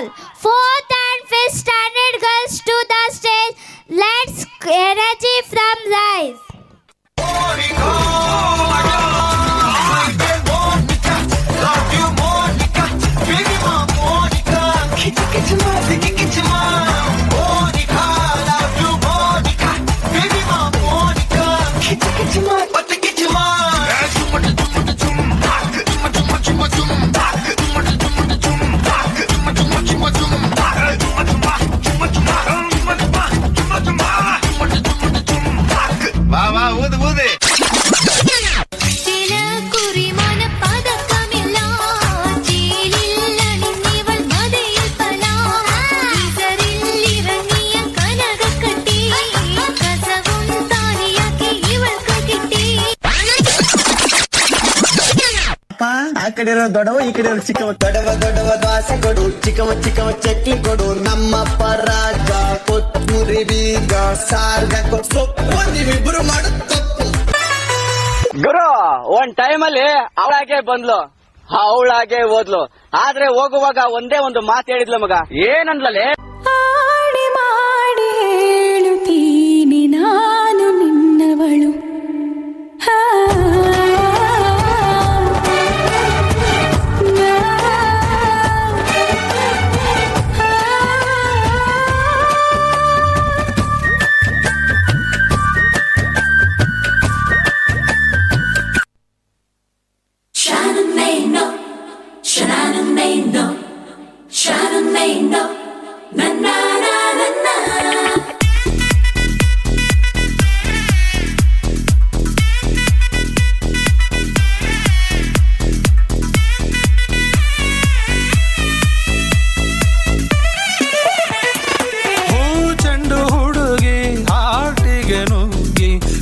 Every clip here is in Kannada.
all. 4th and 5th standard girls to the stage. Let's energy from rise. ಆ ಕಡೆ ಇರೋ ದೊಡವ ಈ ಕಡೆ ಇರೋ ಚಿಕ್ಕವ ದೊಡವ ದ್ವಾಸೆ ಕೊಡು ಚಿಕ್ಕವ ಚಟ್ನಿ ಕೊಡು ನಮ್ಮಪ್ಪ ರಾಜ ಕೊತ್ತೂರಿ ಬೀಗ ಸಾರ್ಗ ನೀವಿಬ್ರು ಮಾಡು ತಪ್ಪು. ಗುರು ಒಂದ್ ಟೈಮಲ್ಲಿ ಅವಳಾಗೆ ಬಂದ್ಲು ಅವಳಾಗೆ ಓದ್ಲು ಆದ್ರೆ ಹೋಗುವಾಗ ಒಂದೇ ಒಂದು ಮಾತು ಹೇಳಿದ್ಲು ಮಗ ಏನಂದ್ಲೇ ಆಡಿ ಮಾಡಿ ಹೇಳುತ್ತೀನಿ ನಾನು ನಿನ್ನವಳು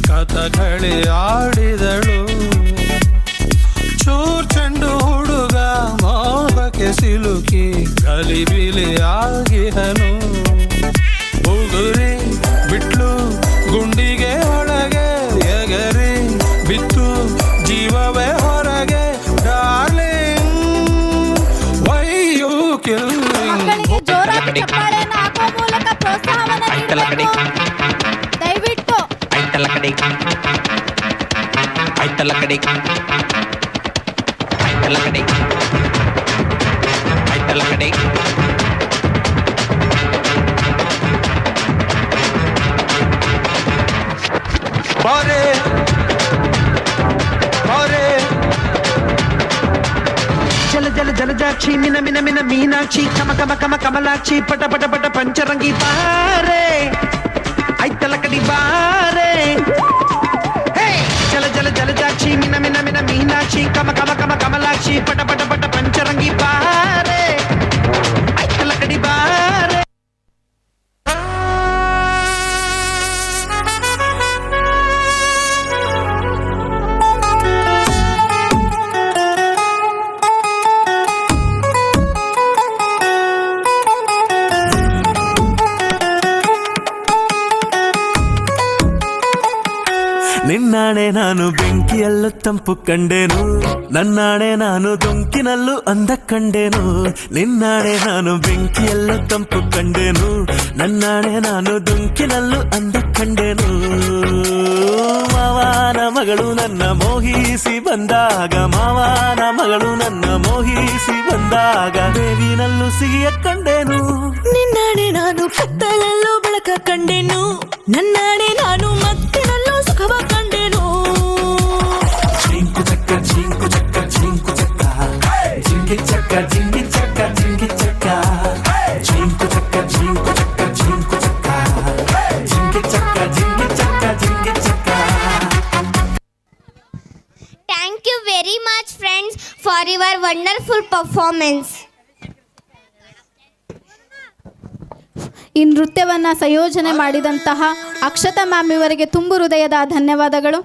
ಕಥಕಳಿ ಆಡಿದಳು ಚೂರ್ ಚೆಂಡು ಹುಡುಗ ಮೋಹಕ್ಕೆ ಸಿಲುಕಿ ಗಲಿಬಿಲಿ ಆಗಿಹನು ಉಗುರಿ ಬಿಟ್ಲು ಗುಂಡಿಗೆ ಒಳಗೆ ಎಗರಿ ಬಿತ್ತು ಜೀವವೇ ಹೊರಗೆ ಡಾರ್ಲಿಂಗ್ ವೈ ಯು ಕಿಲ್ಲಿಂಗ್ ಬಾರೆ ಜಲಜಾಕ್ಷಿ ಮಿನ ಮಿನ ಮಿನ ಮೀನಾಕ್ಷಿ ಕಮ ಕಮ ಕಮ ಕಮಲಾಕ್ಷಿ ಪಟ ಪಟ ಪಟ ಪಂಚರಂಗಿ ಬಾರೆ ಐತಲ ಕಡಿ ಬಾರೆ ಜಲಜಾಕ್ಷಿ ಮಿನ ಮಿನ ಮಿನ ಮೀನಾಕ್ಷಿ ಕಮ ಕಮ ಕಮ ಕಮಲಾಕ್ಷಿ ಪಟ ಪಟ ಪಟ ಪಂಚರಂಗಿ ಬಾರೆ ಐತಲ ಕಡಿ ಬಾರೆ. ನಿನ್ನಾಣೆ ನಾನು ಬೆಂಕಿಯಲ್ಲೂ ತಂಪು ಕಂಡೇನು ನನ್ನಾಣೆ ನಾನು ದೊಂಕಿನಲ್ಲೂ ಅಂದ ಕಂಡೇನು ನಿನ್ನಾಣೆ ನಾನು ಬೆಂಕಿಯಲ್ಲೂ ತಂಪು ಕಂಡೇನು ನನ್ನಾಣೆ ನಾನು ದೊಂಕಿನಲ್ಲೂ ಅಂದ ಕಂಡೇನು ಮಾವನ ಮಗಳು ನನ್ನ ಮೋಹಿಸಿ ಬಂದಾಗ ಮಾವನ ಮಗಳು ನನ್ನ ಮೋಹಿಸಿ ಬಂದಾಗ ಬೇವಿನಲ್ಲೂ ಸಿಹಿಯ ಕಂಡೇನು ನಿನ್ನಾಣೆ ನಾನು ಕತ್ತಲಲ್ಲೂ ಬೆಳಕ ಕಂಡೆನು ನನ್ನಾಣೆ ನಾನು ಮತ್ತಿನಲ್ಲೂ ಸುಖವ ಕಂಡೆನು ಜಿಂಕು ಚಕ್ಕ ಜಿಂಕು ಚಕ್ಕ ಜಿಂಕು ಚಕ್ಕ ಜಿಂಗಿ ಚಕ್ಕ ಜಿಂಗಿ ಚಕ್ಕ ಜಿಂಗಿ ಚಕ್ಕ ಜಿಂಕು ಚಕ್ಕ ಜಿಂಕು ಚಕ್ಕ ಜಿಂಕು ಚಕ್ಕ ಜಿಂಗಿ ಚಕ್ಕ ಜಿಂಗಿ ಚಕ್ಕ ಜಿಂಗಿ ಚಕ್ಕ. Thank you very much friends for your wonderful performance. ಈ ನೃತ್ಯವನ್ನು ಸಂಯೋಜನೆ ಮಾಡಿದಂತಹ ಅಕ್ಷತಾ ಮ್ಯಾಮ್ ಇವರಿಗೆ ತುಂಬು ಹೃದಯದ ಧನ್ಯವಾದಗಳು.